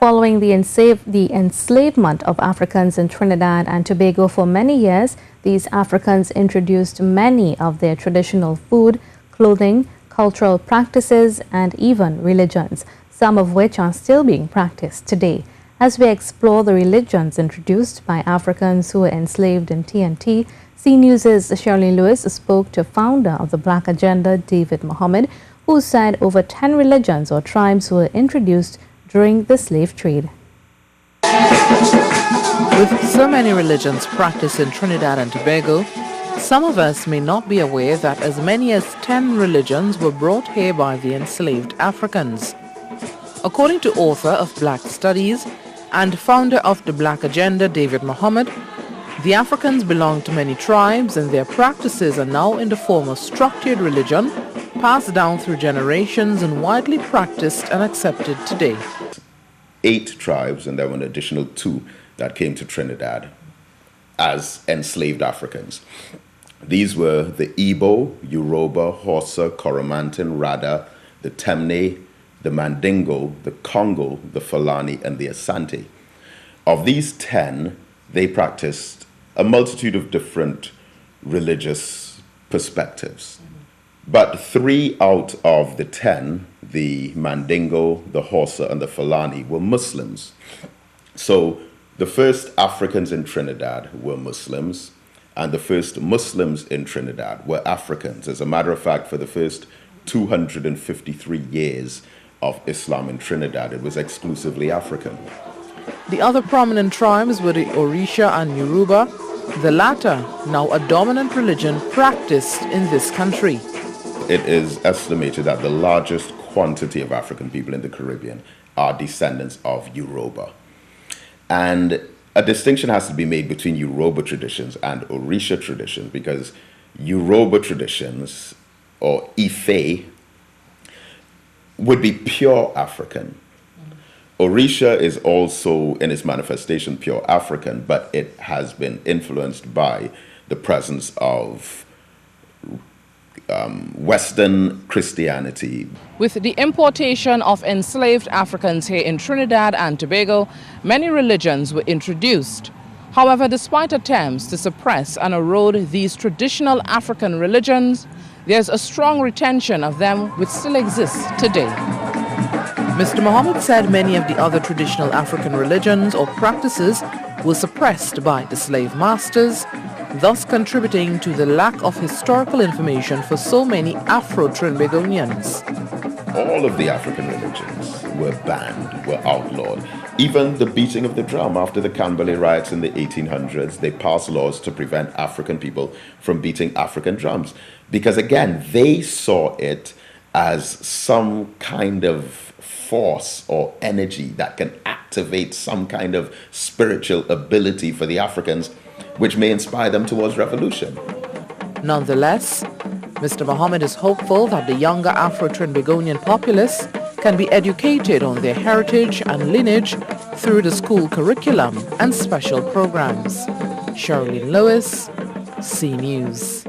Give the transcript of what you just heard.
Following the enslavement of Africans in Trinidad and Tobago for many years, these Africans introduced many of their traditional food, clothing, cultural practices, and even religions, some of which are still being practiced today. As we explore the religions introduced by Africans who were enslaved in TNT, CNews' Cherrylene Lewis spoke to founder of the Black Agenda, David Mohammed, who said over 10 religions or tribes were introduced during the slave trade. With so many religions practiced in Trinidad and Tobago, some of us may not be aware that as many as 10 religions were brought here by the enslaved Africans. According to author of Black Studies and founder of the Black Agenda, David Mohammed, the Africans belong to many tribes and their practices are now in the form of structured religion, passed down through generations and widely practiced and accepted today. 8 tribes, and there were an additional 2 that came to Trinidad as enslaved Africans. These were the Igbo, Yoruba, Hausa, Coromantun, Rada, the Temne, the Mandingo, the Congo, the Fulani, and the Asante. Of these 10, they practiced a multitude of different religious perspectives. But 3 out of the 10, the Mandingo, the Hausa, and the Fulani, were Muslims. So the first Africans in Trinidad were Muslims, and the first Muslims in Trinidad were Africans. As a matter of fact, for the first 253 years of Islam in Trinidad, it was exclusively African. The other prominent tribes were the Orisha and Yoruba, the latter now a dominant religion practiced in this country. It is estimated that the largest quantity of African people in the Caribbean are descendants of Yoruba. And a distinction has to be made between Yoruba traditions and Orisha traditions, because Yoruba traditions, or Ife, would be pure African. Orisha is also, in its manifestation, pure African, but it has been influenced by the presence of Western Christianity. With the importation of enslaved Africans here in Trinidad and Tobago, many religions were introduced. However, despite attempts to suppress and erode these traditional African religions, there's a strong retention of them which still exists today. Mr. Mohammed said many of the other traditional African religions or practices were suppressed by the slave masters, thus contributing to the lack of historical information for so many Afro-Trinbagonians. All of the African religions were banned, were outlawed. Even the beating of the drum after the Canberra riots in the 1800s, they passed laws to prevent African people from beating African drums. Because again, they saw it as some kind of force or energy that can activate some kind of spiritual ability for the Africans, which may inspire them towards revolution. Nonetheless, Mr. Mohammed is hopeful that the younger Afro-Trinbagonian populace can be educated on their heritage and lineage through the school curriculum and special programs. Cherrylene Lewis, CNews.